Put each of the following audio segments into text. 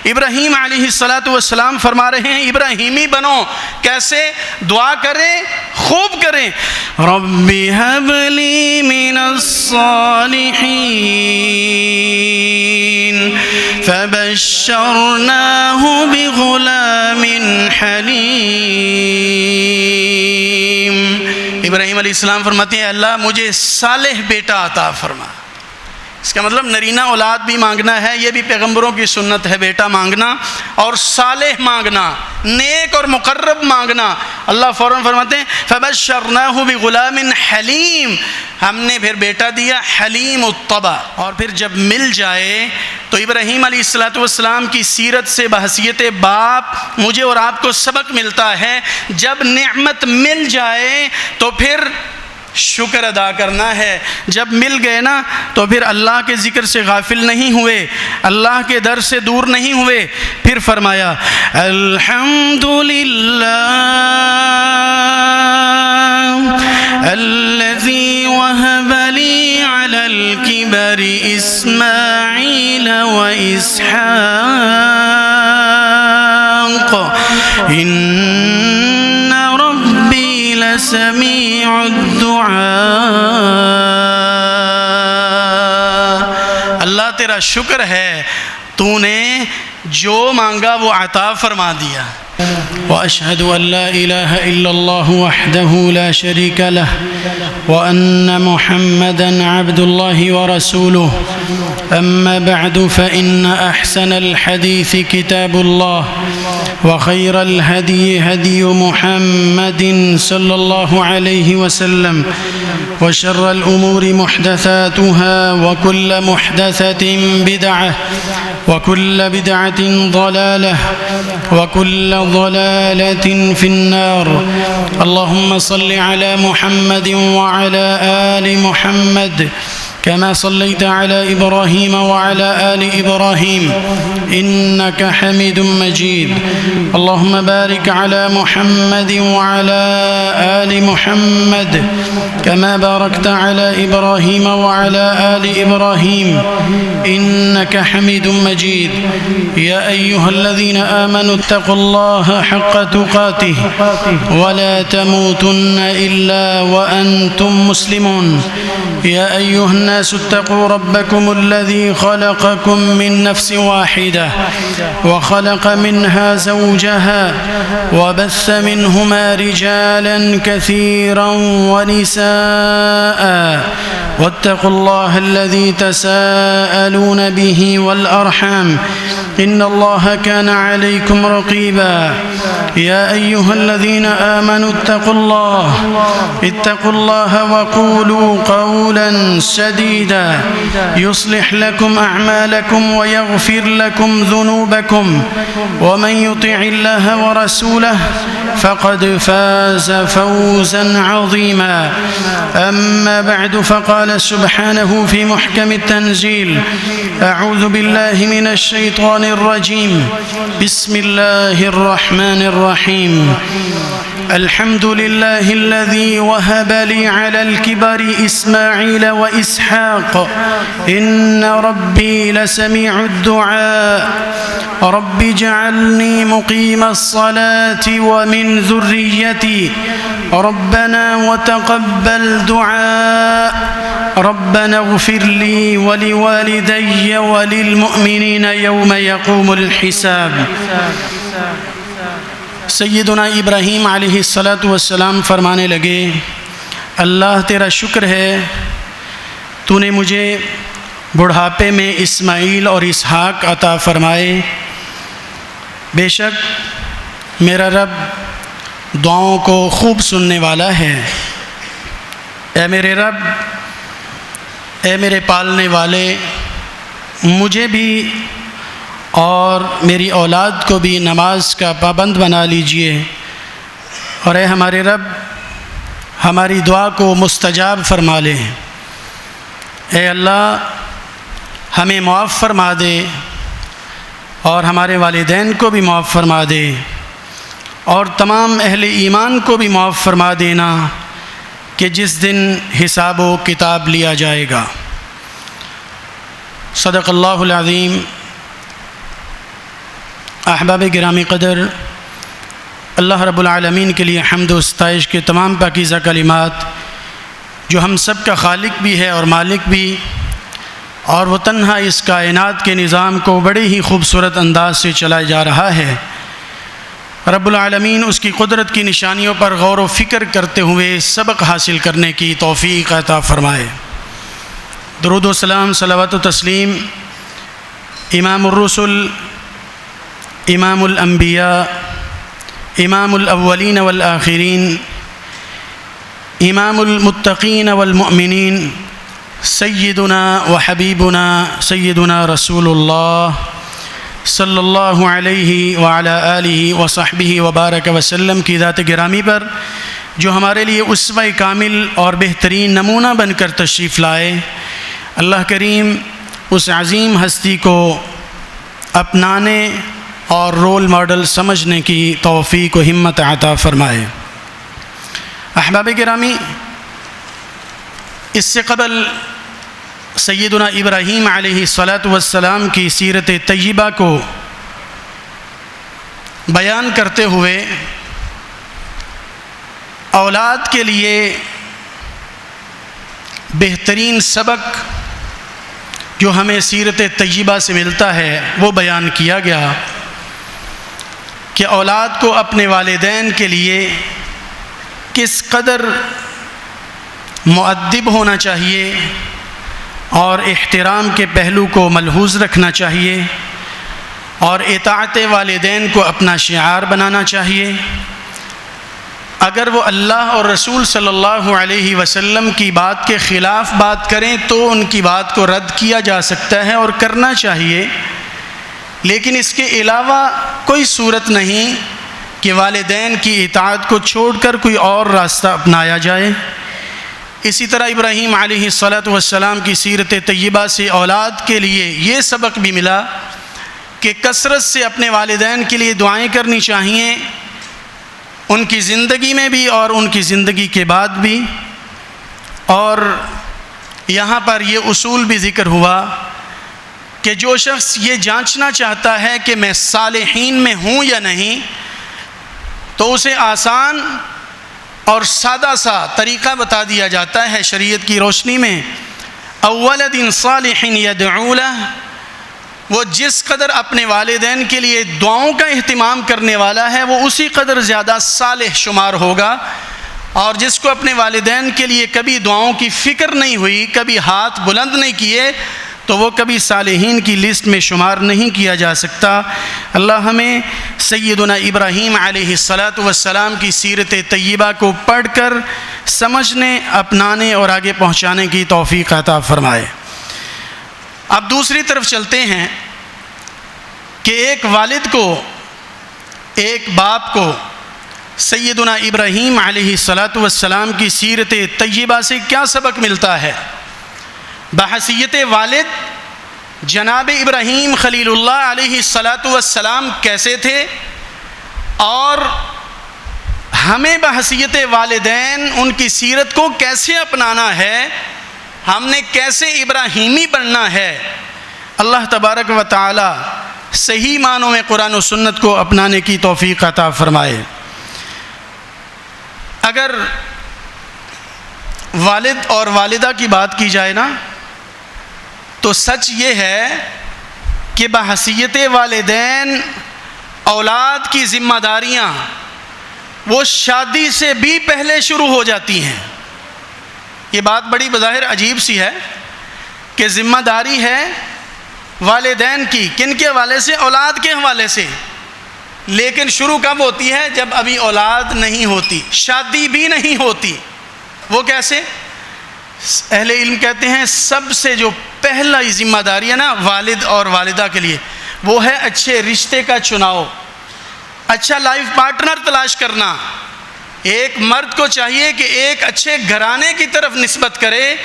ابراہیم علیہ السلام فرما رہے ہیں ابراہیمی بنو. کیسے؟ دعا کریں، خوب کریں. رب هب لي من الصالحين فبشرناه بغلام حليم. ابراہیم علیہ السلام فرماتے ہیں اللہ مجھے صالح بیٹا عطا فرما. اس کا مطلب نرینہ اولاد بھی مانگنا ہے، یہ بھی پیغمبروں کی سنت ہے، بیٹا مانگنا اور صالح مانگنا، نیک اور مقرب مانگنا. اللہ فوراً فرماتے ہیں فبشرناہ بغلام حلیم، ہم نے پھر بیٹا دیا حلیم الطبع. اور پھر جب مل جائے تو ابراہیم علیہ السلام کی سیرت سے بحیثیت باپ مجھے اور آپ کو سبق ملتا ہے، جب نعمت مل جائے تو پھر شکر ادا کرنا ہے. جب مل گئے نا تو پھر اللہ کے ذکر سے غافل نہیں ہوئے، اللہ کے در سے دور نہیں ہوئے. پھر فرمایا الحمدللہ الذی وہب لی علی الکبر اسماعیل و اسحاق ان ربی لسمیع الدعاء. اللہ تیرا شکر ہے، تو نے جو مانگا وہ عطا فرما دیا. وأشهد أن لا إله إلا الله وحده لا شريك له وأن محمدا عبد الله ورسوله. أما بعد فإن أحسن الحديث كتاب الله وخير الهدي هدي محمد صلى الله عليه وسلم وشر الأمور محدثاتها وكل محدثة بدعة وكل بدعة ضلالة وكل ضلالة في النار. اللهم صل على محمد وعلى آل محمد كما صليت على إبراهيم وعلى آل إبراهيم إنك حميد مجيد. اللهم بارك على محمد وعلى آل محمد كما باركت على إبراهيم وعلى آل إبراهيم إنك حميد مجيد. يا أيها الذين آمنوا اتقوا الله حق تقاته ولا تموتن إلا وأنتم مسلمون. يا أيها الناس اتقوا ربكم الذي خلقكم من نفس واحدة وخلق منها زوجها وبث منهما رجالا كثيرا ونساء واتقوا الله الذي تساءلون به والأرحام إن الله كان عليكم رقيبا. يا أيها الذين آمنوا اتقوا الله وقولوا قولا سديدا يصلح لكم أعمالكم ويغفر لكم ذنوبكم ومن يطع الله ورسوله فقد فاز فوزا عظيما. أما بعد فقال سبحانه في محكم التنزيل أعوذ بالله من الشيطان الرجيم بسم الله الرحمن الرحيم. الحمد لله الذي وهب لي على الكبر إسماعيل وإسحاق إن ربي لسميع الدعاء. رب اجعلني مقيم الصلاة ومن ذريتي ربنا وتقبل دعاء. ربنا اغفر لي ولوالدي وللمؤمنين يوم يقوم الحساب. سیدنا ابراہیم علیہ السلام فرمانے لگے اللہ تیرا شکر ہے، تو نے مجھے بڑھاپے میں اسماعیل اور اسحاق عطا فرمائے. بے شک میرا رب دعاؤں کو خوب سننے والا ہے. اے میرے رب، اے میرے پالنے والے، مجھے بھی اور میری اولاد کو بھی نماز کا پابند بنا لیجئے. اور اے ہمارے رب، ہماری دعا کو مستجاب فرما لے. اے اللہ، ہمیں معاف فرما دے اور ہمارے والدین کو بھی معاف فرما دے اور تمام اہل ایمان کو بھی معاف فرما دینا کہ جس دن حساب و کتاب لیا جائے گا. صدق اللہ العظیم. احباب گرامی قدر، اللہ رب العالمین کے لیے حمد و ستائش کے تمام پاکیزہ کلمات، جو ہم سب کا خالق بھی ہے اور مالک بھی، اور وہ تنہا اس کائنات کے نظام کو بڑے ہی خوبصورت انداز سے چلایا جا رہا ہے۔ رب العالمین اس کی قدرت کی نشانیوں پر غور و فکر کرتے ہوئے سبق حاصل کرنے کی توفیق عطا فرمائے۔ درود و سلام، صلوات و تسلیم امام الرسل، امام الانبیاء، امام الاولین والآخرین، امام المتقین والمؤمنین، سیدنا و حبیبنا سیدنا رسول اللہ صلی اللہ علیہ وعلی آلہ وصحبہ وبارک وسلم کی ذات گرامی پر، جو ہمارے لیے اسوہ کامل اور بہترین نمونہ بن کر تشریف لائے۔ اللہ کریم اس عظیم ہستی کو اپنانے اور رول ماڈل سمجھنے کی توفیق و ہمت عطا فرمائے۔ احباب گرامی، اس سے قبل سیدنا ابراہیم علیہ السلام کی سیرت طیبہ کو بیان کرتے ہوئے اولاد کے لیے بہترین سبق جو ہمیں سیرت طیبہ سے ملتا ہے وہ بیان کیا گیا کہ اولاد کو اپنے والدین کے لیے کس قدر مؤدب ہونا چاہیے اور احترام کے پہلو کو ملحوظ رکھنا چاہیے، اور اطاعت والدین کو اپنا شعار بنانا چاہیے۔ اگر وہ اللہ اور رسول صلی اللہ علیہ وسلم کی بات کے خلاف بات کریں تو ان کی بات کو رد کیا جا سکتا ہے اور کرنا چاہیے، لیکن اس کے علاوہ کوئی صورت نہیں کہ والدین کی اطاعت کو چھوڑ کر کوئی اور راستہ اپنایا جائے۔ اسی طرح ابراہیم علیہ السلام کی سیرت طیبہ سے اولاد کے لیے یہ سبق بھی ملا کہ کثرت سے اپنے والدین کے لیے دعائیں کرنی چاہیے، ان کی زندگی میں بھی اور ان کی زندگی کے بعد بھی۔ اور یہاں پر یہ اصول بھی ذکر ہوا کہ جو شخص یہ جانچنا چاہتا ہے کہ میں صالحین میں ہوں یا نہیں، تو اسے آسان اور سادہ سا طریقہ بتا دیا جاتا ہے شریعت کی روشنی میں۔ اولد صالح یدعو لہ، وہ جس قدر اپنے والدین کے لیے دعاؤں کا اہتمام کرنے والا ہے وہ اسی قدر زیادہ صالح شمار ہوگا، اور جس کو اپنے والدین کے لیے کبھی دعاؤں کی فکر نہیں ہوئی، کبھی ہاتھ بلند نہیں کیے، تو وہ کبھی صالحین کی لسٹ میں شمار نہیں کیا جا سکتا۔ اللہ ہمیں سیدنا ابراہیم علیہ السلام کی سیرت طیبہ کو پڑھ کر سمجھنے، اپنانے اور آگے پہنچانے کی توفیق عطا فرمائے۔ اب دوسری طرف چلتے ہیں کہ ایک والد کو، ایک باپ کو سیدنا ابراہیم علیہ السلام کی سیرت طیبہ سے کیا سبق ملتا ہے۔ بحیثیت والد جناب ابراہیم خلیل اللہ علیہ السلام کیسے تھے، اور ہمیں بحیثیت والدین ان کی سیرت کو کیسے اپنانا ہے، ہم نے کیسے ابراہیمی بننا ہے۔ اللہ تبارک و تعالی صحیح معنوں میں قرآن و سنت کو اپنانے کی توفیق عطا فرمائے۔ اگر والد اور والدہ کی بات کی جائے نا، تو سچ یہ ہے کہ بحیثیت والدین اولاد کی ذمہ داریاں وہ شادی سے بھی پہلے شروع ہو جاتی ہیں۔ یہ بات بڑی بظاہر عجیب سی ہے کہ ذمہ داری ہے والدین کی، کن کے حوالے سے؟ اولاد کے حوالے سے، لیکن شروع کب ہوتی ہے؟ جب ابھی اولاد نہیں ہوتی، شادی بھی نہیں ہوتی۔ وہ کیسے؟ اہل علم کہتے ہیں سب سے جو پہلا ذمہ داری ہے نا والد اور والدہ کے لیے، وہ ہے اچھے رشتے کا چناؤ، اچھا لائف پارٹنر تلاش کرنا۔ ایک مرد کو چاہیے کہ ایک اچھے گھرانے کی طرف نسبت کرے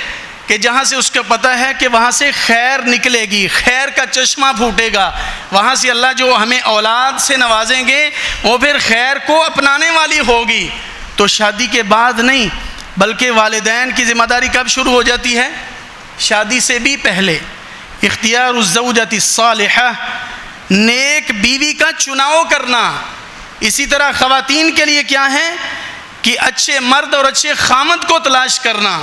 کہ جہاں سے اس کو پتہ ہے کہ وہاں سے خیر نکلے گی، خیر کا چشمہ پھوٹے گا، وہاں سے اللہ جو ہمیں اولاد سے نوازیں گے وہ پھر خیر کو اپنانے والی ہوگی۔ تو شادی کے بعد نہیں، بلکہ والدین کی ذمہ داری کب شروع ہو جاتی ہے؟ شادی سے بھی پہلے۔ اختیار الزوجۃ الصالحہ، نیک بیوی کا چناؤ کرنا. اسی طرح خواتین کے لیے کیا ہے کہ اچھے مرد اور اچھے خامند کو تلاش کرنا.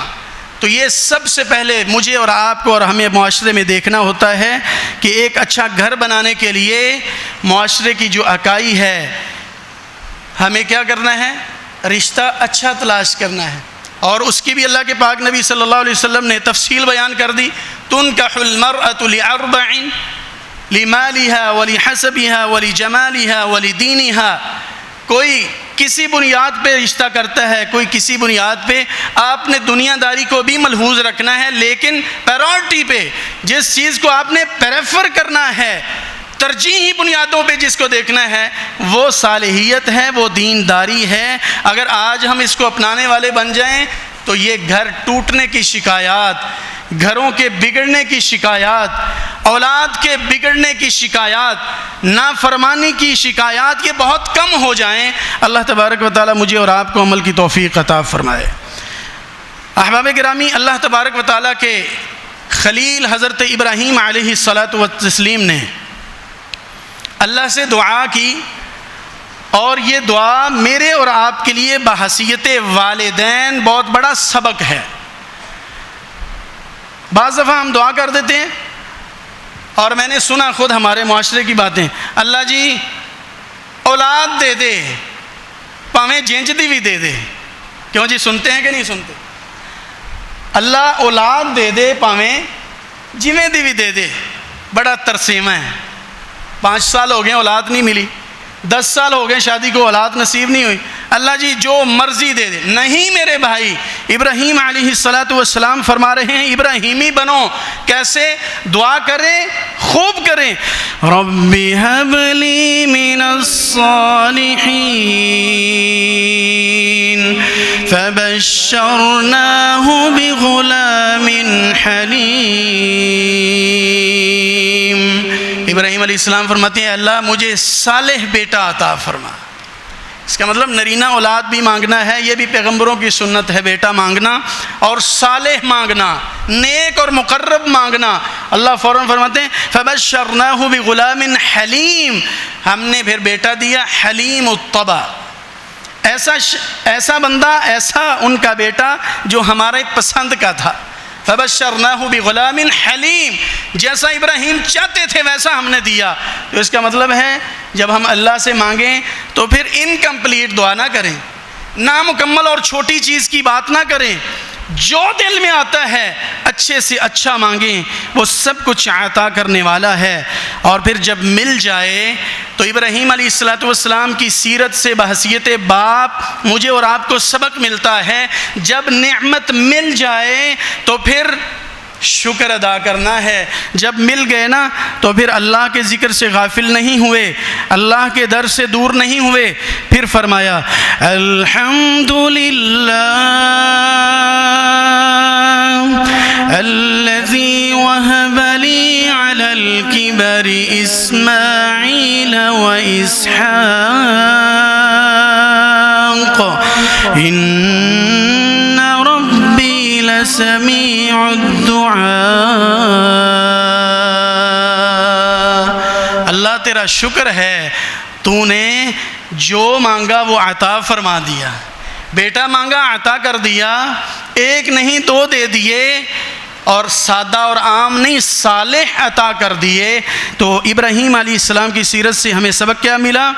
تو یہ سب سے پہلے مجھے اور آپ کو اور ہمیں معاشرے میں دیکھنا ہوتا ہے کہ ایک اچھا گھر بنانے کے لیے معاشرے کی جو اکائی ہے ہمیں کیا کرنا ہے؟ رشتہ اچھا تلاش کرنا ہے. اور اس کی بھی اللہ کے پاک نبی صلی اللہ علیہ وسلم نے تفصیل بیان کر دی. تنکح المرأة لأربع لمالها ولحسبها ولجمالها ولدینها. کوئی کسی بنیاد پہ رشتہ کرتا ہے, کوئی کسی بنیاد پہ. آپ نے دنیا داری کو بھی ملحوظ رکھنا ہے, لیکن پرائورٹی پہ جس چیز کو آپ نے پریفر کرنا ہے, ترجیحی بنیادوں پہ جس کو دیکھنا ہے, وہ صالحیت ہے, وہ دینداری ہے. اگر آج ہم اس کو اپنانے والے بن جائیں تو یہ گھر ٹوٹنے کی شکایات, گھروں کے بگڑنے کی شکایات, اولاد کے بگڑنے کی شکایات, نافرمانی کی شکایات یہ بہت کم ہو جائیں. اللہ تبارک و تعالی مجھے اور آپ کو عمل کی توفیق عطا فرمائے. احباب گرامی, اللہ تبارک و تعالی کے خلیل حضرت ابراہیم علیہ الصلاۃ والتسلیم نے اللہ سے دعا کی, اور یہ دعا میرے اور آپ کے لیے بحیثیت والدین بہت بڑا سبق ہے. بعض دفعہ ہم دعا کر دیتے ہیں, اور میں نے سنا خود ہمارے معاشرے کی باتیں, اللہ جی اولاد دے دے, پاویں جنج دی بھی دے دے. کیوں جی, سنتے ہیں کہ نہیں سنتے؟ اللہ اولاد دے دے, پاویں جویں دی بھی دے دے. بڑا ترسیمہ ہے. 5 سال ہو گئے اولاد نہیں ملی, 10 سال ہو گئے شادی کو, اولاد نصیب نہیں ہوئی. اللہ جی جو مرضی دے دے. نہیں میرے بھائی, ابراہیم علیہ الصلاۃ والسلام فرما رہے ہیں ابراہیمی بنو. کیسے؟ دعا کریں, خوب کریں. رب ہب لی من الصالحین فبشرناہ بغلام حلیم. ابراہیم علیہ السلام فرماتے ہیں اللہ مجھے صالح بیٹا عطا فرما. اس کا مطلب نرینہ اولاد بھی مانگنا ہے, یہ بھی پیغمبروں کی سنت ہے, بیٹا مانگنا اور صالح مانگنا, نیک اور مقرب مانگنا. اللہ فوراً فرماتے ہیں فبشرناہ بغلام حلیم, ہم نے پھر بیٹا دیا حلیم الطبع. ایسا بندہ, ایسا ان کا بیٹا جو ہمارے پسند کا تھا. فبشرناہ بغلام حلیم, جیسا ابراہیم چاہتے تھے ویسا ہم نے دیا. تو اس کا مطلب ہے جب ہم اللہ سے مانگیں تو پھر انکمپلیٹ دعا نہ کریں, نامکمل اور چھوٹی چیز کی بات نہ کریں. جو دل میں آتا ہے اچھے سے اچھا مانگیں, وہ سب کچھ عطا کرنے والا ہے. اور پھر جب مل جائے تو ابراہیم علیہ الصلاۃ والسلام کی سیرت سے بحیثیت باپ مجھے اور آپ کو سبق ملتا ہے. جب نعمت مل جائے تو پھر شکر ادا کرنا ہے. جب مل گئے نا تو پھر اللہ کے ذکر سے غافل نہیں ہوئے, اللہ کے در سے دور نہیں ہوئے. پھر فرمایا الحمدللہ الذی وہب لی علی الکبر اسماعیل و اسحاق ان ربی لسمیع الدعاء. اللہ تیرا شکر ہے, تو نے جو مانگا وہ عطا فرما دیا. بیٹا مانگا عطا کر دیا, ایک نہیں 2 دے دیے, اور سادہ اور عام نہیں صالح عطا کر دیے. تو ابراہیم علیہ السلام کی سیرت سے ہمیں سبق کیا ملا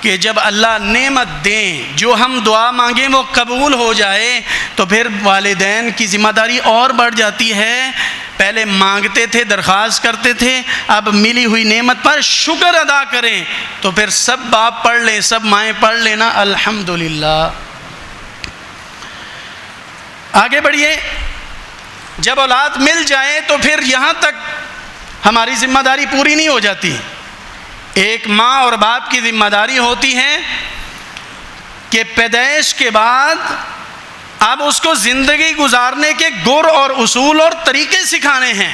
کہ جب اللہ نعمت دیں, جو ہم دعا مانگیں وہ قبول ہو جائے, تو پھر والدین کی ذمہ داری اور بڑھ جاتی ہے. پہلے مانگتے تھے, درخواست کرتے تھے, اب ملی ہوئی نعمت پر شکر ادا کریں. تو پھر سب باپ پڑھ لیں, سب مائیں پڑھ لینا الحمدللہ. آگے بڑھیے. جب اولاد مل جائے تو پھر یہاں تک ہماری ذمہ داری پوری نہیں ہو جاتی. ایک ماں اور باپ کی ذمہ داری ہوتی ہے کہ پیدائش کے بعد اب اس کو زندگی گزارنے کے گر اور اصول اور طریقے سکھانے ہیں.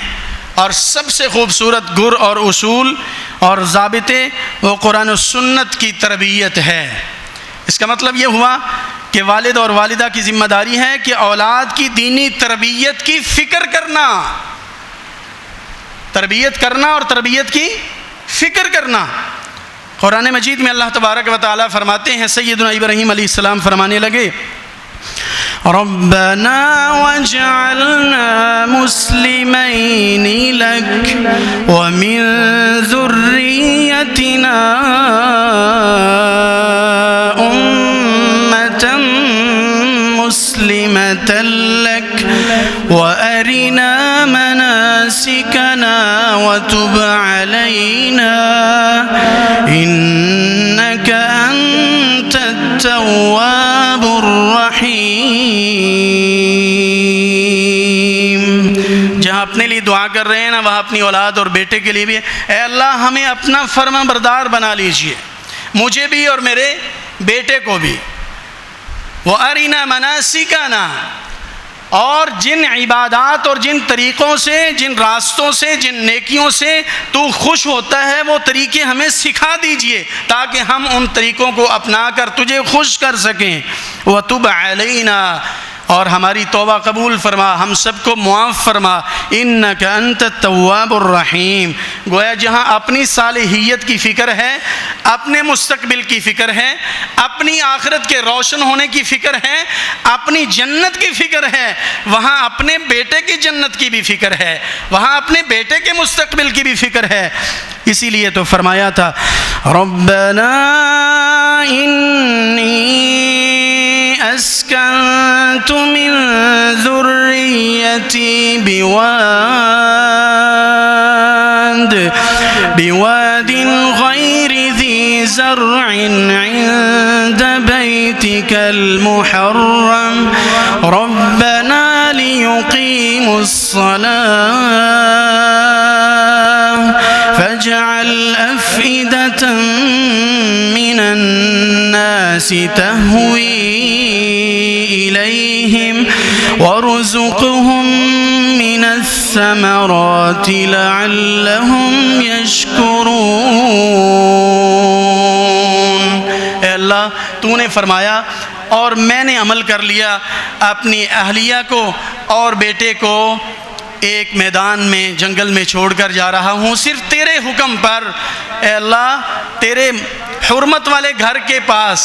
اور سب سے خوبصورت گر اور اصول اور ضابطے وہ قرآن و سنت کی تربیت ہے. اس کا مطلب یہ ہوا کہ والد اور والدہ کی ذمہ داری ہے کہ اولاد کی دینی تربیت کی فکر کرنا, تربیت کرنا اور تربیت کی فکر کرنا۔ قرآن مجید میں اللہ تبارک و تعالیٰ فرماتے ہیں، سیدنا ابراہیم علیہ السلام فرمانے لگے، ربنا واجعلنا مسلمین لک ومن ذریتنا امة مسلمة لک وارنا مناسکنا وتب علینا انک انت التواب الرحیم۔ جہاں اپنے لیے دعا کر رہے ہیں نا، وہاں اپنی اولاد اور بیٹے کے لیے بھی، اے اللہ ہمیں اپنا فرما بردار بنا لیجئے، مجھے بھی اور میرے بیٹے کو بھی۔ وَأَرِنَا مَنَاسِكَنَا، اور جن عبادات اور جن طریقوں سے، جن راستوں سے، جن نیکیوں سے تو خوش ہوتا ہے، وہ طریقے ہمیں سکھا دیجئے تاکہ ہم ان طریقوں کو اپنا کر تجھے خوش کر سکیں۔ وَتُبْ عَلَيْنَا، اور ہماری توبہ قبول فرما، ہم سب کو معاف فرما، انک انت التواب الرحیم۔ گویا جہاں اپنی صالحیت کی فکر ہے، اپنے مستقبل کی فکر ہے، اپنی آخرت کے روشن ہونے کی فکر ہے، اپنی جنت کی فکر ہے، وہاں اپنے بیٹے کی جنت کی بھی فکر ہے، وہاں اپنے بیٹے کے مستقبل کی بھی فکر ہے۔ اسی لیے تو فرمایا تھا، ربنا انی اسکنت من ذریتی بواد غیر ذی زرع عند بیتک المحرم ربنا لیقیموا الصلاة فاجعل أفئدة من الناس تهوي إليهم وارزقهم من الثمرات لعلهم يشكرون۔ اے اللہ تو نے فرمایا اور میں نے عمل کر لیا، اپنی اہلیہ کو اور بیٹے کو ایک میدان میں جنگل میں چھوڑ کر جا رہا ہوں صرف تیرے حکم پر۔ اے اللہ تیرے حرمت والے گھر کے پاس،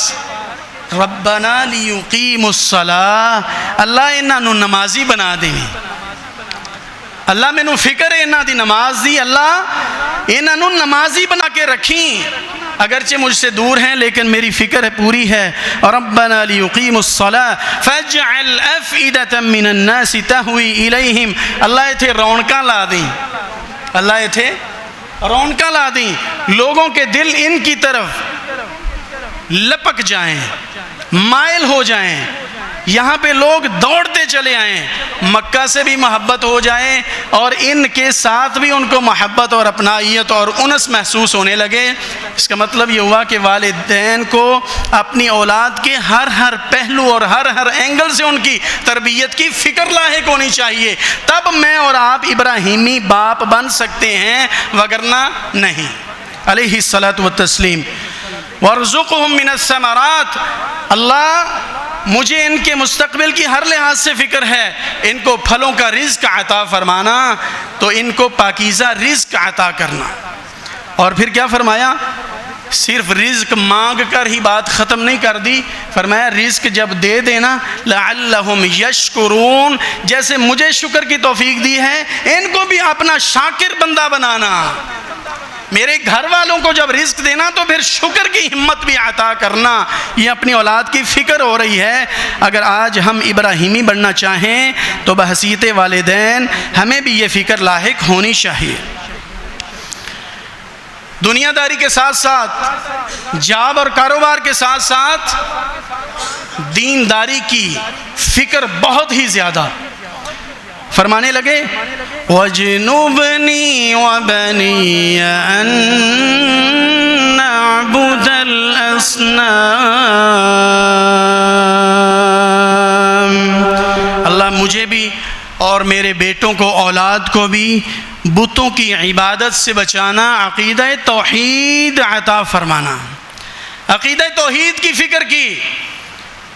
ربنا لیقیموا الصلاة، اللہ انہاں نو نمازی بنا دیں، اللہ میں نو فکر ہے انہاں دی نماز دی، اللہ انہاں نو نمازی بنا کے رکھیں، اگرچہ مجھ سے دور ہیں لیکن میری فکر ہے پوری ہے۔ ربنا لیقیموا الصلاة فاجعل افئدة من الناس تہوی الیہم، اللہ اتھے رونقاں لا دیں، اللہ اتھے رونقاں لا دیں، لوگوں کے دل ان کی طرف لپک جائیں، مائل ہو جائیں، یہاں پہ لوگ دوڑتے چلے آئیں، مکہ سے بھی محبت ہو جائیں اور ان کے ساتھ بھی ان کو محبت اور اپنائیت اور انس محسوس ہونے لگے۔ اس کا مطلب یہ ہوا کہ والدین کو اپنی اولاد کے ہر پہلو اور ہر اینگل سے ان کی تربیت کی فکر لاحق ہونی چاہیے، تب میں اور آپ ابراہیمی باپ بن سکتے ہیں، وگرنہ نہیں۔ علیہ الصلاۃ والتسلیم۔ وارزقہم من الثمرات، اللہ مجھے ان کے مستقبل کی ہر لحاظ سے فکر ہے، ان کو پھلوں کا رزق عطا فرمانا، تو ان کو پاکیزہ رزق عطا کرنا۔ اور پھر کیا فرمایا؟ صرف رزق مانگ کر ہی بات ختم نہیں کر دی، فرمایا رزق جب دے دینا لعلہم یشکرون، جیسے مجھے شکر کی توفیق دی ہے ان کو بھی اپنا شاکر بندہ بنانا۔ میرے گھر والوں کو جب رزق دینا تو پھر شکر کی ہمت بھی عطا کرنا۔ یہ اپنی اولاد کی فکر ہو رہی ہے۔ اگر آج ہم ابراہیمی بننا چاہیں تو بحیثیت والدین ہمیں بھی یہ فکر لاحق ہونی چاہیے۔ دنیا داری کے ساتھ ساتھ، جاب اور کاروبار کے ساتھ ساتھ دینداری کی فکر بہت ہی زیادہ۔ فرمانے لگے وَجْنُبْنِي وَبَنِيَّ أَن نَّعْبُدَ الْأَصْنَامَ، اللہ مجھے بھی اور میرے بیٹوں کو، اولاد کو بھی بتوں کی عبادت سے بچانا، عقیدہ توحید عطا فرمانا۔ عقیدہ توحید کی فکر کی۔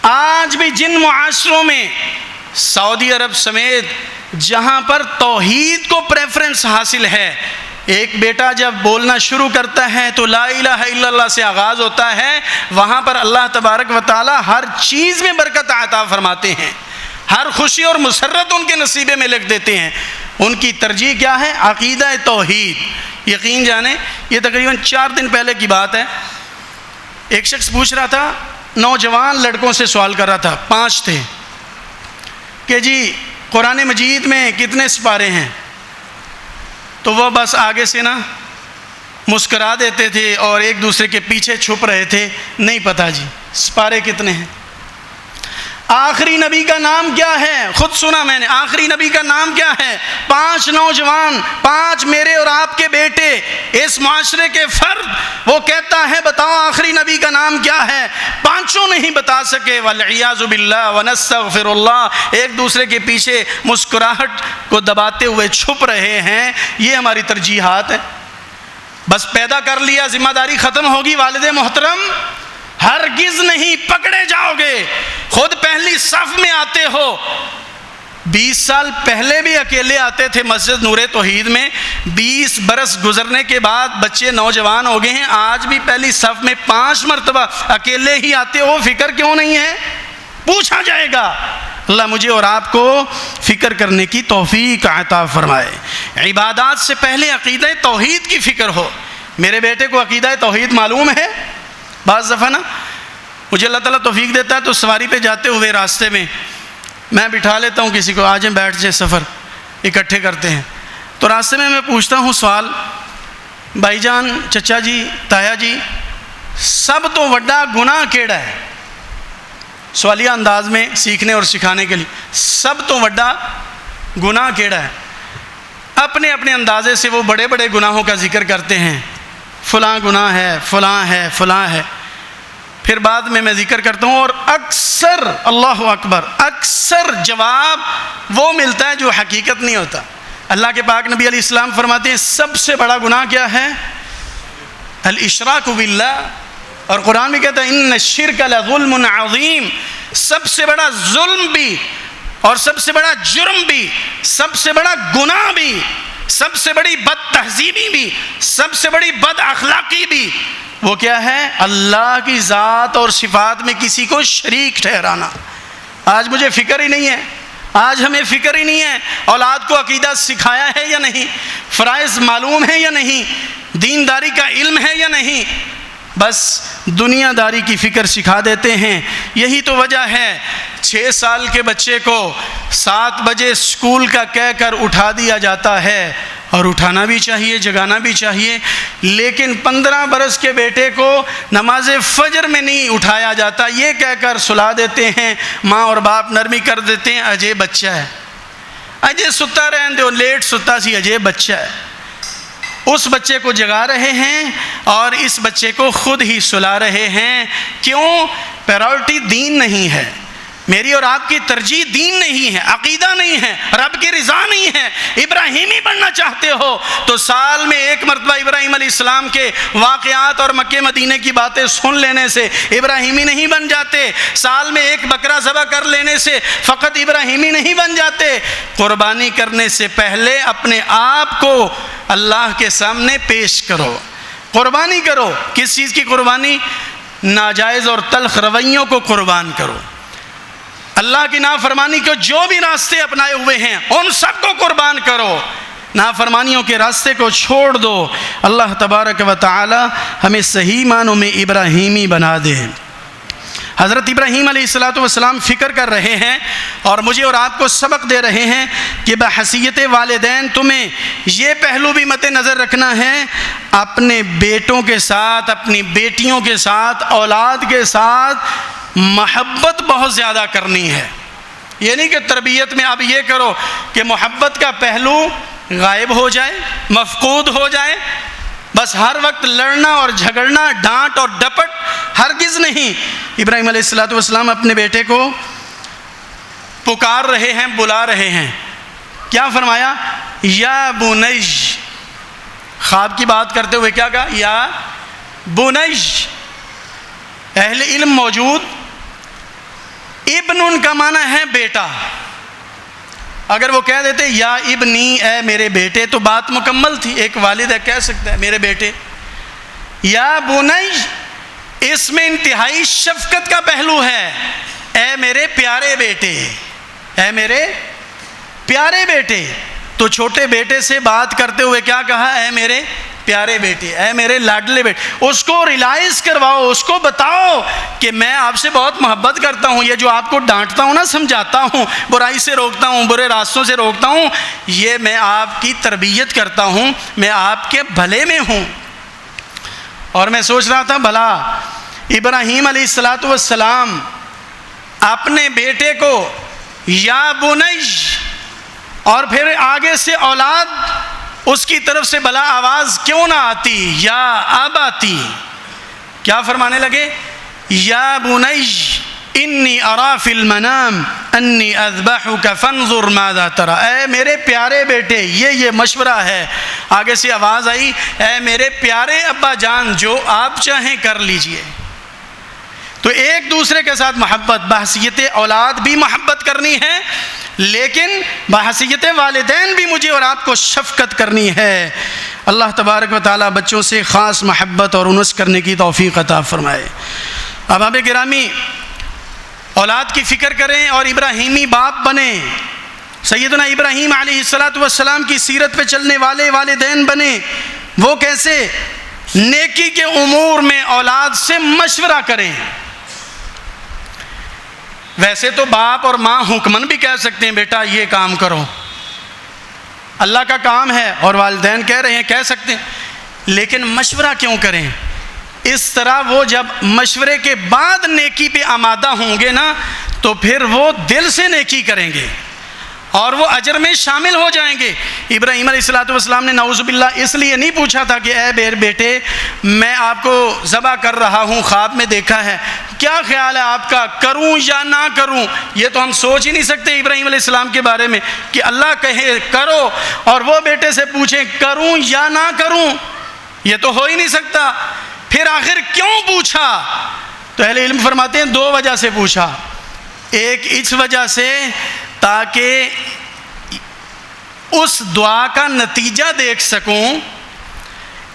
آج بھی جن معاشروں میں، سعودی عرب سمیت جہاں پر توحید کو پریفرنس حاصل ہے، ایک بیٹا جب بولنا شروع کرتا ہے تو لا الہ الا اللہ سے آغاز ہوتا ہے، وہاں پر اللہ تبارک و تعالی ہر چیز میں برکت عطا فرماتے ہیں، ہر خوشی اور مسرت ان کے نصیبے میں لکھ دیتے ہیں۔ ان کی ترجیح کیا ہے؟ عقیدہ توحید۔ یقین جانیں یہ تقریباً 4 دن پہلے کی بات ہے، ایک شخص پوچھ رہا تھا، نوجوان لڑکوں سے سوال کر رہا تھا، 5 تھے، کہ جی قرآن مجید میں کتنے سپارے ہیں؟ تو وہ بس آگے سے نا مسکرا دیتے تھے اور ایک دوسرے کے پیچھے چھپ رہے تھے، نہیں پتہ جی سپارے کتنے ہیں۔ آخری نبی کا نام کیا ہے؟ خود سنا میں نے، آخری نبی کا نام کیا ہے؟ 5 نوجوان، 5 میرے اور آپ کے بیٹے، اس معاشرے کے فرد، وہ کہتا ہے بتاؤ آخری نبی کا نام کیا ہے؟ 5 نہیں بتا سکے، والعیاذ باللہ ونستغفر اللہ، ایک دوسرے کے پیچھے مسکراہٹ کو دباتے ہوئے چھپ رہے ہیں۔ یہ ہماری ترجیحات ہیں۔ بس پیدا کر لیا، ذمہ داری ختم ہوگی۔ والد محترم ہرگز نہیں پکڑے جاؤ گے، خود پہلی صف میں آتے ہو۔ 20 سال پہلے بھی اکیلے آتے تھے مسجد نور توحید میں، 20 برس گزرنے کے بعد بچے نوجوان ہو گئے ہیں، آج بھی پہلی صف میں 5 مرتبہ اکیلے ہی آتے ہو، فکر کیوں نہیں ہے؟ پوچھا جائے گا۔ اللہ مجھے اور آپ کو فکر کرنے کی توفیق عطا فرمائے۔ عبادات سے پہلے عقیدہ توحید کی فکر ہو۔ میرے بیٹے کو عقیدہ توحید معلوم ہے۔ بعض دفعہ نا مجھے اللہ تعالیٰ توفیق دیتا ہے تو سواری پہ جاتے ہوئے راستے میں میں بٹھا لیتا ہوں کسی کو، آ جائیں بیٹھ جائیں، سفر اکٹھے کرتے ہیں، تو راستے میں پوچھتا ہوں سوال، بھائی جان، چچا جی، تایا جی، سب تو بڑا گناہ کیڑا ہے؟ سوالیہ انداز میں سیکھنے اور سکھانے کے لیے، سب تو بڑا گناہ کیڑا ہے؟ اپنے اپنے اندازے سے وہ بڑے بڑے گناہوں کا ذکر کرتے ہیں، فلاں گناہ ہے، فلاں ہے، فلاں ہے۔ پھر بعد میں ذکر کرتا ہوں، اور اکثر، اللہ اکبر، اکثر جواب وہ ملتا ہے جو حقیقت نہیں ہوتا۔ اللہ کے پاک نبی علیہ السلام فرماتے ہیں سب سے بڑا گناہ کیا ہے؟ الاشراک باللہ، اور قرآن بھی کہتا ہے ان الشرک لظلم عظیم، سب سے بڑا ظلم بھی اور سب سے بڑا جرم بھی، سب سے بڑا گناہ بھی، سب سے بڑی بد تہذیبی بھی، سب سے بڑی بد اخلاقی بھی، وہ کیا ہے؟ اللہ کی ذات اور صفات میں کسی کو شریک ٹھہرانا۔ آج مجھے فکر ہی نہیں ہے، آج ہمیں فکر ہی نہیں ہے اولاد کو عقیدہ سکھایا ہے یا نہیں، فرائض معلوم ہے یا نہیں، دینداری کا علم ہے یا نہیں، بس دنیا داری کی فکر سکھا دیتے ہیں۔ یہی تو وجہ ہے 6 سال کے بچے کو 7 بجے اسکول کا کہہ کر اٹھا دیا جاتا ہے، اور اٹھانا بھی چاہیے، جگانا بھی چاہیے، لیکن 15 برس کے بیٹے کو نماز فجر میں نہیں اٹھایا جاتا، یہ کہہ کر سلا دیتے ہیں، ماں اور باپ نرمی کر دیتے ہیں، اجے بچہ ہے، اجے ستا رہن دو، لیٹ ستا سی، اجے بچہ ہے۔ اس بچے کو جگا رہے ہیں اور اس بچے کو خود ہی سلا رہے ہیں۔ کیوں؟ پرائورٹی دین نہیں ہے، میری اور آپ کی ترجیح دین نہیں ہے، عقیدہ نہیں ہے، رب کی رضا نہیں ہے۔ ابراہیمی بننا چاہتے ہو تو سال میں 1 مرتبہ ابراہیم علیہ السلام کے واقعات اور مکہ مدینے کی باتیں سن لینے سے ابراہیمی نہیں بن جاتے، سال میں 1 بکرا ذبح کر لینے سے فقط ابراہیمی نہیں بن جاتے۔ قربانی کرنے سے پہلے اپنے آپ کو اللہ کے سامنے پیش کرو، قربانی کرو۔ کس چیز کی قربانی؟ ناجائز اور تلخ رویوں کو قربان کرو، اللہ کی نافرمانی کو جو بھی راستے اپنائے ہوئے ہیں ان سب کو قربان کرو، نافرمانیوں کے راستے کو چھوڑ دو۔ اللہ تبارک و تعالی ہمیں صحیح معنوں میں ابراہیمی بنا دے۔ حضرت ابراہیم علیہ السلام فکر کر رہے ہیں اور مجھے اور آپ کو سبق دے رہے ہیں کہ بحیثیت والدین تمہیں یہ پہلو بھی مد نظر رکھنا ہے، اپنے بیٹوں کے ساتھ، اپنی بیٹیوں کے ساتھ، اولاد کے ساتھ محبت بہت زیادہ کرنی ہے۔ یہ نہیں کہ تربیت میں آپ یہ کرو کہ محبت کا پہلو غائب ہو جائے، مفقود ہو جائے، بس ہر وقت لڑنا اور جھگڑنا، ڈانٹ اور ڈپٹ، ہرگز نہیں۔ ابراہیم علیہ السلام اپنے بیٹے کو پکار رہے ہیں، بلا رہے ہیں، کیا فرمایا؟ یا بنی، خواب کی بات کرتے ہوئے کیا کہا؟ یا بنی۔ اہل علم موجود، ابن کا معنی ہے بیٹا، اگر وہ کہہ دیتے یا ابنی اے میرے بیٹے تو بات مکمل تھی. ایک والد ہے کہہ سکتا ہے میرے بیٹے. یا بنی اس میں انتہائی شفقت کا پہلو ہے. اے میرے پیارے بیٹے، اے میرے پیارے بیٹے. تو چھوٹے بیٹے سے بات کرتے ہوئے کیا کہا؟ اے میرے پیارے بیٹے، اے میرے لاڈلے بیٹے. اس کو ریلائز کرواؤ، اس کو بتاؤ کہ میں آپ سے بہت محبت کرتا ہوں. یہ جو آپ کو ڈانٹتا ہوں نا، سمجھاتا ہوں، برائی سے روکتا ہوں، برے راستوں سے روکتا ہوں، یہ میں آپ کی تربیت کرتا ہوں، میں آپ کے بھلے میں ہوں. اور میں سوچ رہا تھا بھلا ابراہیم علیہ السلام اپنے بیٹے کو یا بنی اور پھر آگے سے اولاد اس کی طرف سے بھلا آواز کیوں نہ آتی، یا اب آتی؟ کیا فرمانے لگے؟ یا بنی انی ارا فی المنام انی اذبحک فانظر ماذا تری. اے میرے پیارے بیٹے، یہ مشورہ ہے. آگے سے آواز آئی اے میرے پیارے ابا جان، جو آپ چاہیں کر لیجئے. تو ایک دوسرے کے ساتھ محبت، بحیثیت اولاد بھی محبت کرنی ہے، لیکن بحیثیت والدین بھی مجھے اور آپ کو شفقت کرنی ہے. اللہ تبارک و تعالیٰ بچوں سے خاص محبت اور انس کرنے کی توفیق عطا فرمائے. احباب گرامی، اولاد کی فکر کریں اور ابراہیمی باپ بنیں. سیدنا ابراہیم علیہ السلام کی سیرت پہ چلنے والے والدین بنیں. وہ کیسے؟ نیکی کے امور میں اولاد سے مشورہ کریں. ویسے تو باپ اور ماں حکمن بھی کہہ سکتے ہیں بیٹا یہ کام کرو، اللہ کا کام ہے، اور والدین کہہ رہے ہیں کہہ سکتے ہیں، لیکن مشورہ کیوں کریں؟ اس طرح وہ جب مشورے کے بعد نیکی پہ آمادہ ہوں گے نا، تو پھر وہ دل سے نیکی کریں گے اور وہ اجر میں شامل ہو جائیں گے. ابراہیم علیہ السلام نے نعوذ باللہ اس لیے نہیں پوچھا تھا کہ اے میرے بیٹے میں آپ کو ذبح کر رہا ہوں، خواب میں دیکھا ہے، کیا خیال ہے آپ کا، کروں یا نہ کروں؟ یہ تو ہم سوچ ہی نہیں سکتے ابراہیم علیہ السلام کے بارے میں کہ اللہ کہے کرو اور وہ بیٹے سے پوچھیں کروں یا نہ کروں. یہ تو ہو ہی نہیں سکتا. پھر آخر کیوں پوچھا؟ تو اہل علم فرماتے ہیں دو وجہ سے پوچھا. ایک اس وجہ سے تاکہ اس دعا کا نتیجہ دیکھ سکوں،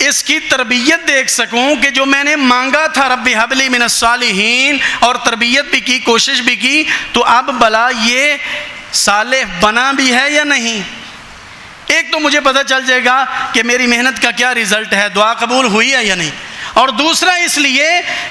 اس کی تربیت دیکھ سکوں کہ جو میں نے مانگا تھا رب ہب لی من الصالحین، اور تربیت بھی کی، کوشش بھی کی، تو اب بھلا یہ صالح بنا بھی ہے یا نہیں. ایک تو مجھے پتہ چل جائے گا کہ میری محنت کا کیا رزلٹ ہے، دعا قبول ہوئی ہے یا نہیں. اور دوسرا اس لیے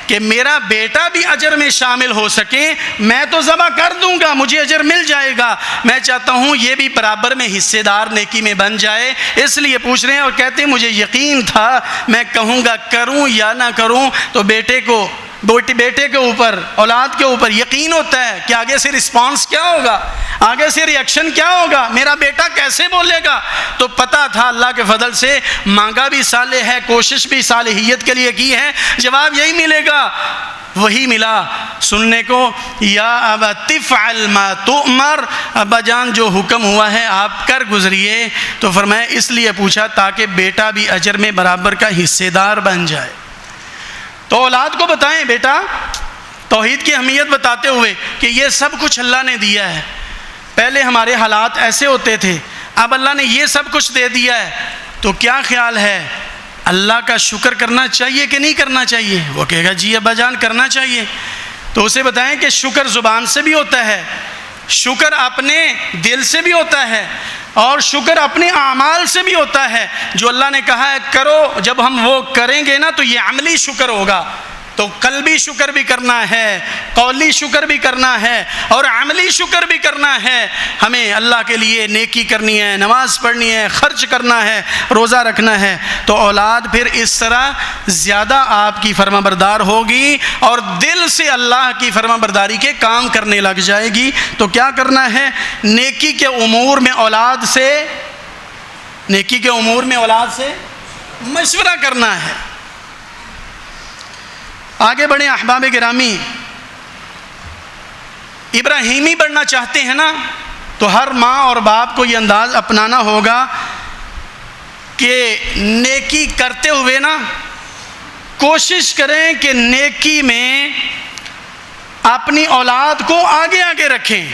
کہ میرا بیٹا بھی اجر میں شامل ہو سکے. میں تو ذبح کر دوں گا، مجھے اجر مل جائے گا، میں چاہتا ہوں یہ بھی برابر میں حصے دار نیکی میں بن جائے. اس لیے پوچھ رہے ہیں اور کہتے ہیں مجھے یقین تھا میں کہوں گا کروں یا نہ کروں. تو بیٹے کے اوپر، اولاد کے اوپر یقین ہوتا ہے کہ آگے سے رسپانس کیا ہوگا، آگے سے ریئیکشن کیا ہوگا، میرا بیٹا کیسے بولے گا. تو پتہ تھا اللہ کے فضل سے، مانگا بھی صالح ہے، کوشش بھی صالحیت کے لیے کی ہے، جواب یہی ملے گا. وہی ملا سننے کو، یا ابت افعل ما تؤمر، ابا جان جو حکم ہوا ہے آپ کر گزریے. تو فرمایا اس لیے پوچھا تاکہ بیٹا بھی اجر میں برابر کا حصے دار بن جائے. تو اولاد کو بتائیں بیٹا توحید کی اہمیت بتاتے ہوئے کہ یہ سب کچھ اللہ نے دیا ہے. پہلے ہمارے حالات ایسے ہوتے تھے، اب اللہ نے یہ سب کچھ دے دیا ہے، تو کیا خیال ہے اللہ کا شکر کرنا چاہیے کہ نہیں کرنا چاہیے؟ وہ کہے گا جی ابا جان کرنا چاہیے. تو اسے بتائیں کہ شکر زبان سے بھی ہوتا ہے، شکر اپنے دل سے بھی ہوتا ہے، اور شکر اپنے اعمال سے بھی ہوتا ہے. جو اللہ نے کہا ہے کرو، جب ہم وہ کریں گے نا تو یہ عملی شکر ہوگا. تو قلبی شکر بھی کرنا ہے، قولی شکر بھی کرنا ہے، اور عملی شکر بھی کرنا ہے. ہمیں اللہ کے لیے نیکی کرنی ہے، نماز پڑھنی ہے، خرچ کرنا ہے، روزہ رکھنا ہے. تو اولاد پھر اس طرح زیادہ آپ کی فرما بردار ہوگی اور دل سے اللہ کی فرما برداری کے کام کرنے لگ جائے گی. تو کیا کرنا ہے؟ نیکی کے امور میں اولاد سے مشورہ کرنا ہے. آگے بڑھیں احباب گرامی. ابراہیمی بڑھنا چاہتے ہیں نا، تو ہر ماں اور باپ کو یہ انداز اپنانا ہوگا کہ نیکی کرتے ہوئے نا کوشش کریں کہ نیکی میں اپنی اولاد کو آگے رکھیں.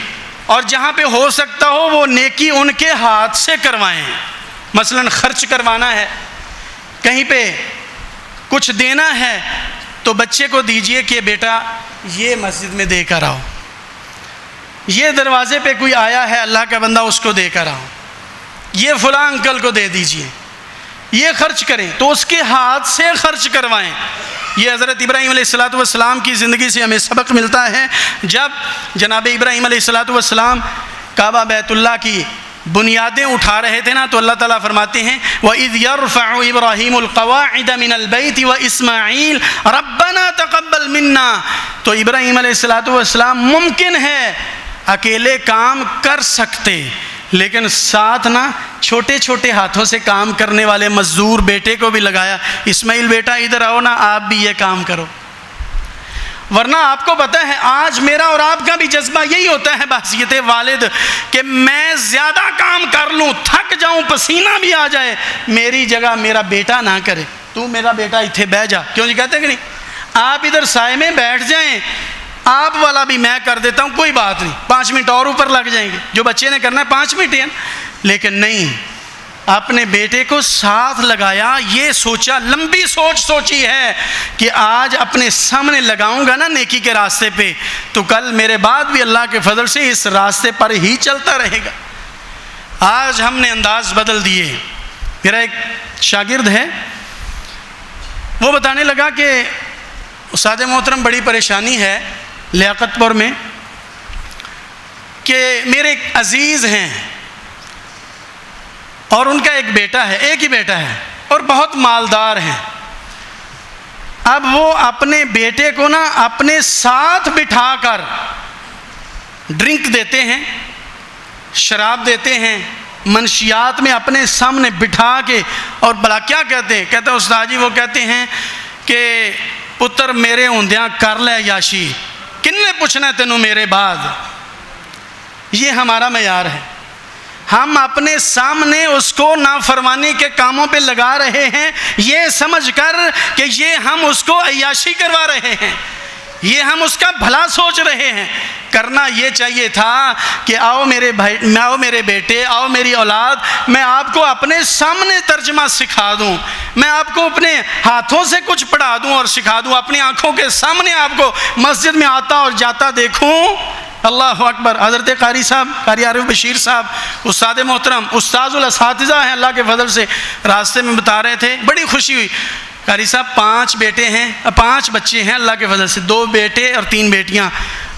اور جہاں پہ ہو سکتا ہو وہ نیکی ان کے ہاتھ سے کروائیں. مثلا خرچ کروانا ہے، کہیں پہ کچھ دینا ہے تو بچے کو دیجئے کہ بیٹا یہ مسجد میں دے کر آؤ، یہ دروازے پہ کوئی آیا ہے اللہ کا بندہ اس کو دے کر آؤ، یہ فلاں انکل کو دے دیجئے، یہ خرچ کریں. تو اس کے ہاتھ سے خرچ کروائیں. یہ حضرت ابراہیم علیہ السلام کی زندگی سے ہمیں سبق ملتا ہے. جب جناب ابراہیم علیہ السلام کعبہ بیت اللہ کی بنیادیں اٹھا رہے تھے نا، تو اللہ تعالیٰ فرماتے ہیں وَإِذْ يَرْفَعُ إِبْرَاهِيمُ الْقَوَاعِدَ مِنَ الْبَيْتِ وَإِسْمَاعِيلُ رَبَّنَا تَقَبَّلْ مِنَّا. تو ابراہیم علیہ السلام ممکن ہے اکیلے کام کر سکتے، لیکن ساتھ نا چھوٹے چھوٹے ہاتھوں سے کام کرنے والے مزدور بیٹے کو بھی لگایا. اسماعیل بیٹا ادھر آؤ نا، آپ بھی یہ کام کرو. ورنہ آپ کو پتہ ہے آج میرا اور آپ کا بھی جذبہ یہی ہوتا ہے بحیثیت والد کہ میں زیادہ کام کر لوں، تھک جاؤں، پسینہ بھی آ جائے، میری جگہ میرا بیٹا نہ کرے. تو میرا بیٹا اتھے بہ جا، کیوں جی کہتے ہیں کہ نہیں، آپ ادھر سائے میں بیٹھ جائیں، آپ والا بھی میں کر دیتا ہوں، کوئی بات نہیں، 5 منٹ اور اوپر لگ جائیں گے، جو بچے نے کرنا ہے 5 منٹ ہے. لیکن نہیں، اپنے بیٹے کو ساتھ لگایا، یہ سوچا، لمبی سوچ سوچی ہے کہ آج اپنے سامنے لگاؤں گا نا نیکی کے راستے پہ، تو کل میرے بعد بھی اللہ کے فضل سے اس راستے پر ہی چلتا رہے گا. آج ہم نے انداز بدل دیے. میرا ایک شاگرد ہے، وہ بتانے لگا کہ استاد محترم بڑی پریشانی ہے لیاقت پور میں کہ میرے ایک عزیز ہیں اور ان کا ایک بیٹا ہے، ایک ہی بیٹا ہے، اور بہت مالدار ہیں. اب وہ اپنے بیٹے کو نا اپنے ساتھ بٹھا کر ڈرنک دیتے ہیں، شراب دیتے ہیں، منشیات میں اپنے سامنے بٹھا کے، اور بلا کیا کہتے ہیں، کہتے ہیں استاد جی، وہ کہتے ہیں کہ پتر میرے ہوندیاں کر لے یاشی، کن نے پوچھنا ہے تینوں میرے بعد. یہ ہمارا معیار ہے. ہم اپنے سامنے اس کو نافرمانی کے کاموں پہ لگا رہے ہیں، یہ سمجھ کر کہ یہ ہم اس کو عیاشی کروا رہے ہیں، یہ ہم اس کا بھلا سوچ رہے ہیں. کرنا یہ چاہیے تھا کہ آؤ میرے بھائی، آؤ میرے بیٹے، آؤ میری اولاد، میں آپ کو اپنے سامنے ترجمہ سکھا دوں، میں آپ کو اپنے ہاتھوں سے کچھ پڑھا دوں اور سکھا دوں، اپنی آنکھوں کے سامنے آپ کو مسجد میں آتا اور جاتا دیکھوں. اللہ اکبر. حضرت قاری صاحب، قاری عارف بشیر صاحب، استاد محترم، استاذ الاساتذہ ہیں، اللہ کے فضل سے راستے میں بتا رہے تھے، بڑی خوشی ہوئی. قاری صاحب 5 بیٹے ہیں، 5 بچے ہیں اللہ کے فضل سے، 2 بیٹے اور 3 بیٹیاں.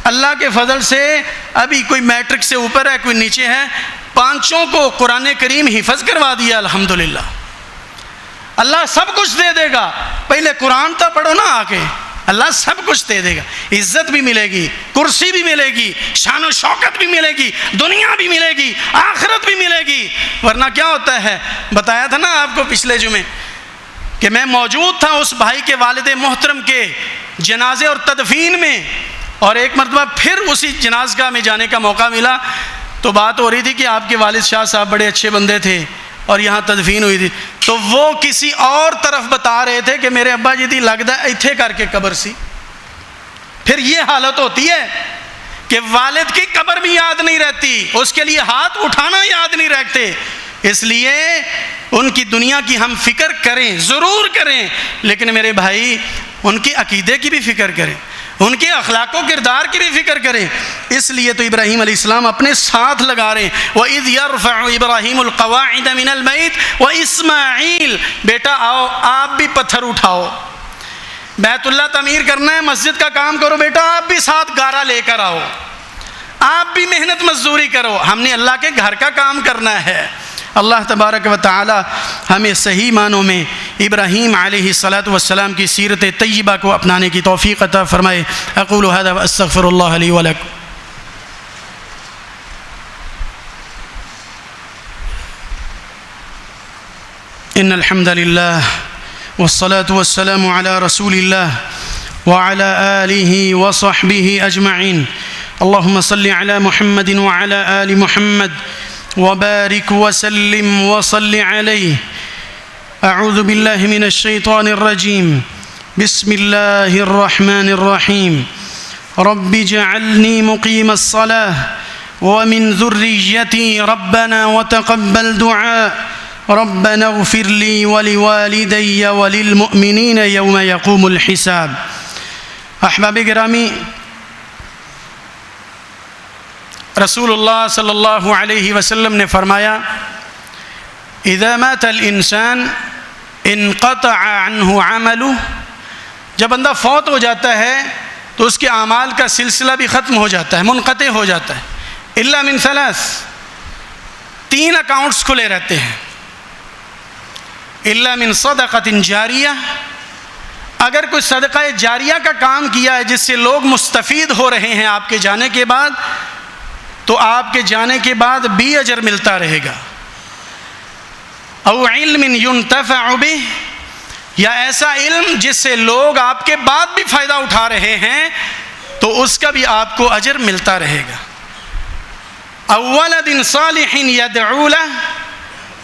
اللہ کے فضل سے ابھی کوئی میٹرک سے اوپر ہے، کوئی نیچے ہے، 5 کو قرآن کریم حفظ کروا دیا. الحمدللہ. اللہ سب کچھ دے دے گا، پہلے قرآن تو پڑھو نا آ کے، اللہ سب کچھ دے دے گا. عزت بھی ملے گی، کرسی بھی ملے گی، شان و شوکت بھی ملے گی، دنیا بھی ملے گی، آخرت بھی ملے گی. ورنہ کیا ہوتا ہے، بتایا تھا نا آپ کو پچھلے جمعے کہ میں موجود تھا اس بھائی کے والد محترم کے جنازے اور تدفین میں، اور ایک مرتبہ پھر اسی جنازگاہ میں جانے کا موقع ملا، تو بات ہو رہی تھی کہ آپ کے والد شاہ صاحب بڑے اچھے بندے تھے اور یہاں تدفین ہوئی تھی. تو وہ کسی اور طرف بتا رہے تھے کہ میرے ابا جی دی لگتا ہے ایتھے کر کے قبر سی. پھر یہ حالت ہوتی ہے کہ والد کی قبر بھی یاد نہیں رہتی، اس کے لیے ہاتھ اٹھانا یاد نہیں رکھتے. اس لیے ان کی دنیا کی ہم فکر کریں، ضرور کریں، لیکن میرے بھائی ان کے عقیدے کی بھی فکر کریں، ان کے اخلاق و کردار کی بھی فکر کریں. اس لیے تو ابراہیم علیہ السلام اپنے ساتھ لگا رہے ہیں. وَإِذْ يَرْفَعُ إِبْرَاهِيمُ الْقَوَاعِدَ مِنَ الْبَيْتِ وَإِسْمَاعِيلُ. بیٹا آؤ، آپ بھی پتھر اٹھاؤ، بیت اللہ تعمیر کرنا ہے، مسجد کا کام کرو. بیٹا آپ بھی ساتھ گارا لے کر آؤ، آپ بھی محنت مزدوری کرو، ہم نے اللہ کے گھر کا کام کرنا ہے. اللہ تبارک و تعالی ہمیں صحیح معنوں میں ابراہیم علیہ السلام کی سیرت طیبہ کو اپنانے کی توفیق عطا فرمائے. اقول هذا واستغفر اللہ لی ولکم. ان الحمد للہ والصلاة والسلام على رسول اللہ وعلى آلہ وصحبہ اجمعین. اللہم صل علی محمد وعلى آل محمد وبارك وسلم وصل عليه. أعوذ بالله من الشيطان الرجيم. بسم الله الرحمن الرحيم. رب اجعلني مقيم الصلاة ومن ذريتي ربنا وتقبل دعاء ربنا اغفر لي ولوالدي وللمؤمنين يوم يقوم الحساب. احباب گرامی، رسول اللہ صلی اللہ علیہ وسلم نے فرمایا اذا مات الانسان انقطع عنہ عملہ، جب بندہ فوت ہو جاتا ہے تو اس کے اعمال کا سلسلہ بھی ختم ہو جاتا ہے، منقطع ہو جاتا ہے. الا من ثلاث، 3 اکاؤنٹس کھلے رہتے ہیں. الا من صدقۃ جاریہ، اگر کوئی صدقہ جاریہ کا کام کیا ہے جس سے لوگ مستفید ہو رہے ہیں آپ کے جانے کے بعد، تو آپ کے جانے کے بعد بھی اجر ملتا رہے گا. او علم ينتفع به، یا ایسا علم جس سے لوگ آپ کے بعد بھی فائدہ اٹھا رہے ہیں تو اس کا بھی آپ کو اجر ملتا رہے گا. او ولد صالح يدعو له،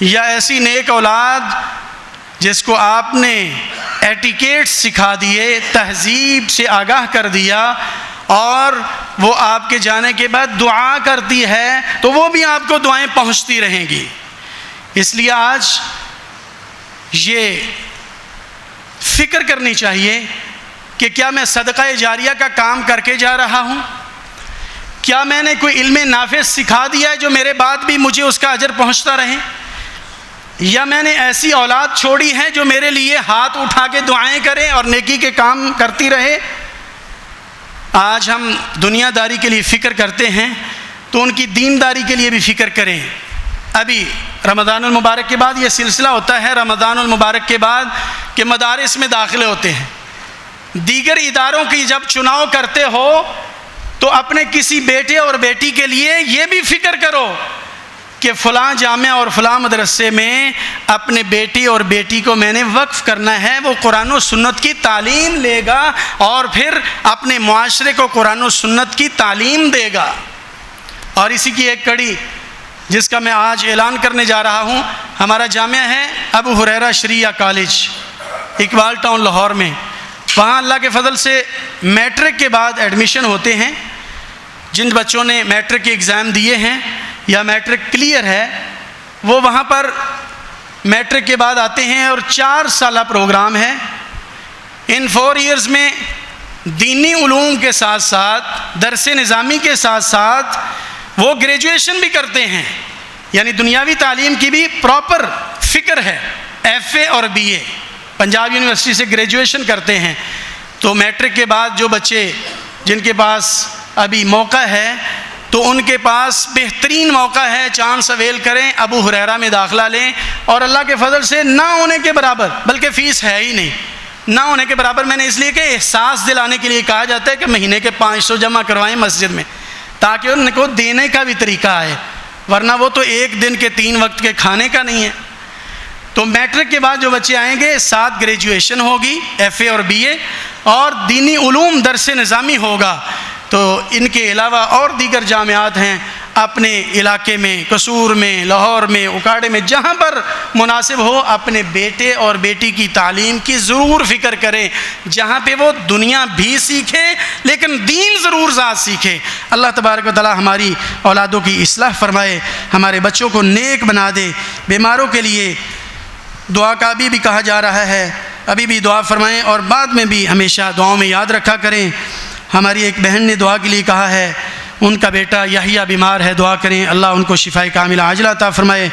یا ایسی نیک اولاد جس کو آپ نے ایٹیکیٹ سکھا دیے، تہذیب سے آگاہ کر دیا، اور وہ آپ کے جانے کے بعد دعا کرتی ہے تو وہ بھی آپ کو دعائیں پہنچتی رہیں گی. اس لیے آج یہ فکر کرنی چاہیے کہ کیا میں صدقہ جاریہ کا کام کر کے جا رہا ہوں؟ کیا میں نے کوئی علم نافع سکھا دیا ہے جو میرے بعد بھی مجھے اس کا اجر پہنچتا رہے؟ یا میں نے ایسی اولاد چھوڑی ہے جو میرے لیے ہاتھ اٹھا کے دعائیں کرے اور نیکی کے کام کرتی رہے؟ آج ہم دنیا داری کے لیے فکر کرتے ہیں تو ان کی دینداری کے لیے بھی فکر کریں. ابھی رمضان المبارک کے بعد یہ سلسلہ ہوتا ہے، رمضان المبارک کے بعد کہ مدارس میں داخلے ہوتے ہیں. دیگر اداروں کی جب چناؤ کرتے ہو تو اپنے کسی بیٹے اور بیٹی کے لیے یہ بھی فکر کرو کہ فلاں جامعہ اور فلاں مدرسے میں اپنے بیٹی اور بیٹی کو میں نے وقف کرنا ہے، وہ قرآن و سنت کی تعلیم لے گا اور پھر اپنے معاشرے کو قرآن و سنت کی تعلیم دے گا. اور اسی کی ایک کڑی جس کا میں آج اعلان کرنے جا رہا ہوں، ہمارا جامعہ ہے ابو ہریرہ شریعہ کالج، اقبال ٹاؤن لاہور میں. وہاں اللہ کے فضل سے میٹرک کے بعد ایڈمیشن ہوتے ہیں. جن بچوں نے میٹرک کے ایگزام دیے ہیں یا میٹرک کلیئر ہے وہ وہاں پر میٹرک کے بعد آتے ہیں اور 4 سالہ پروگرام ہے. ان 4 ایئرز میں دینی علوم کے ساتھ ساتھ درس نظامی کے ساتھ ساتھ وہ گریجویشن بھی کرتے ہیں، یعنی دنیاوی تعلیم کی بھی پراپر فکر ہے. FA اور BA پنجاب یونیورسٹی سے گریجویشن کرتے ہیں. تو میٹرک کے بعد جو بچے جن کے پاس ابھی موقع ہے تو ان کے پاس بہترین موقع ہے، چانس اویل کریں، ابو ہریرہ میں داخلہ لیں. اور اللہ کے فضل سے نہ ہونے کے برابر، بلکہ فیس ہے ہی نہیں، نہ ہونے کے برابر. میں نے اس لیے کہ احساس دلانے کے لیے کہا جاتا ہے کہ مہینے کے 500 جمع کروائیں مسجد میں، تاکہ ان کو دینے کا بھی طریقہ آئے، ورنہ وہ تو ایک دن کے 3 وقت کے کھانے کا نہیں ہے. تو میٹرک کے بعد جو بچے آئیں گے 7 گریجویشن ہوگی FA اور BA، اور دینی علوم درس نظامی ہوگا. تو ان کے علاوہ اور دیگر جامعات ہیں اپنے علاقے میں، قصور میں، لاہور میں، اکاڑے میں، جہاں پر مناسب ہو اپنے بیٹے اور بیٹی کی تعلیم کی ضرور فکر کریں، جہاں پہ وہ دنیا بھی سیکھے لیکن دین ضرور ذات سیکھے. اللہ تبارک و تعالی ہماری اولادوں کی اصلاح فرمائے، ہمارے بچوں کو نیک بنا دے. بیماروں کے لیے دعا کا بھی کہا جا رہا ہے، ابھی بھی دعا فرمائیں اور بعد میں بھی ہمیشہ دعاؤں میں یاد رکھا کریں. ہماری ایک بہن نے دعا کے لیے کہا ہے، ان کا بیٹا یحییٰ بیمار ہے، دعا کریں اللہ ان کو شفاء کاملہ عاجلہ عطا فرمائے.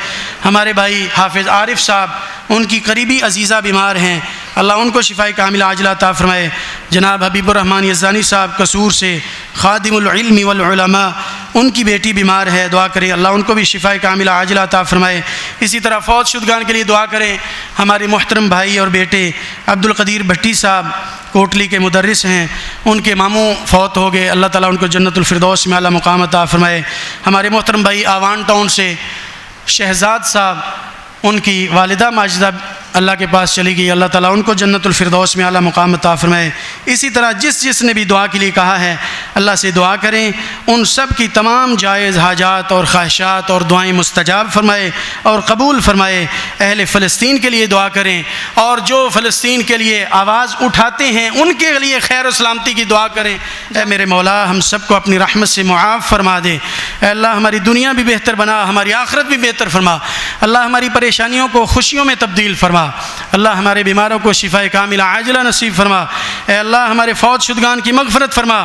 ہمارے بھائی حافظ عارف صاحب، ان کی قریبی عزیزہ بیمار ہیں، اللہ ان کو شفاء کاملہ عاجلہ عطا فرمائے. جناب حبیب الرحمن یزدانی صاحب قصور سے، خادم العلم والعلماء، ان کی بیٹی بیمار ہے، دعا کریں اللہ ان کو بھی شفاء کاملہ عاجلہ عطا فرمائے. اسی طرح فوت شدگان کے لیے دعا کریں. ہمارے محترم بھائی اور بیٹے عبد القدیر بھٹی صاحب کوٹلی کے مدرس ہیں، ان کے ماموں فوت ہو گئے، اللہ تعالیٰ ان کو جنت الفردوس میں اعلیٰ مقام عطا فرمائے. ہمارے محترم بھائی آوان ٹاؤن سے شہزاد صاحب، ان کی والدہ ماجدہ اللہ کے پاس چلی گئی، اللہ تعالیٰ ان کو جنت الفردوس میں اعلیٰ مقام عطا فرمائے. اسی طرح جس نے بھی دعا کے لیے کہا ہے اللہ سے دعا کریں، ان سب کی تمام جائز حاجات اور خواہشات اور دعائیں مستجاب فرمائے اور قبول فرمائے. اہل فلسطین کے لیے دعا کریں، اور جو فلسطین کے لیے آواز اٹھاتے ہیں ان کے لیے خیر و سلامتی کی دعا کریں. اے میرے مولا ہم سب کو اپنی رحمت سے معاف فرما دے. اے اللہ ہماری دنیا بھی بہتر بنا، ہماری آخرت بھی بہتر فرما۔ اللہ ہماری پریشانیوں کو خوشیوں میں تبدیل فرما۔ اللہ ہمارے بیماروں کو شفاء کاملہ عاجلہ نصیب فرما۔ اے اللہ ہمارے فوت شدگان کی مغفرت فرما۔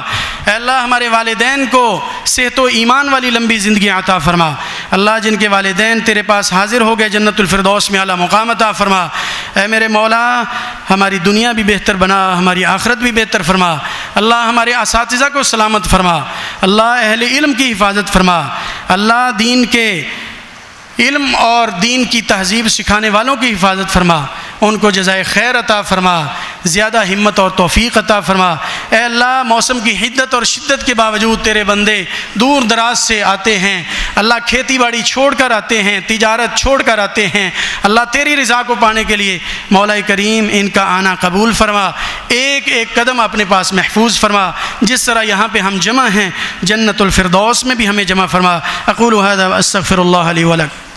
اے اللہ ہمارے والدین کو صحت و ایمان والی لمبی زندگی عطا فرما۔ اللہ جن کے والدین تیرے پاس حاضر ہو گئے جنت الفردوس میں اعلیٰ مقام عطا فرما۔ اے میرے مولا ہماری دنیا بھی بہتر بنا، ہماری آخرت بھی بہتر فرما۔ اللہ ہمارے اساتذہ کو سلامت فرما۔ اللہ اہل علم کی حفاظت فرما۔ اللہ دین کے علم اور دین کی تہذیب سکھانے والوں کی حفاظت فرما، ان کو جزائے خیر عطا فرما، زیادہ ہمت اور توفیق عطا فرما۔ اے اللہ موسم کی حدت اور شدت کے باوجود تیرے بندے دور دراز سے آتے ہیں، اللہ کھیتی باڑی چھوڑ کر آتے ہیں، تجارت چھوڑ کر آتے ہیں، اللہ تیری رضا کو پانے کے لیے مولا کریم ان کا آنا قبول فرما، ایک ایک قدم اپنے پاس محفوظ فرما۔ جس طرح یہاں پہ ہم جمع ہیں جنت الفردوس میں بھی ہمیں جمع فرما۔ اقول ھذا واستغفر اللہ لی ولکم۔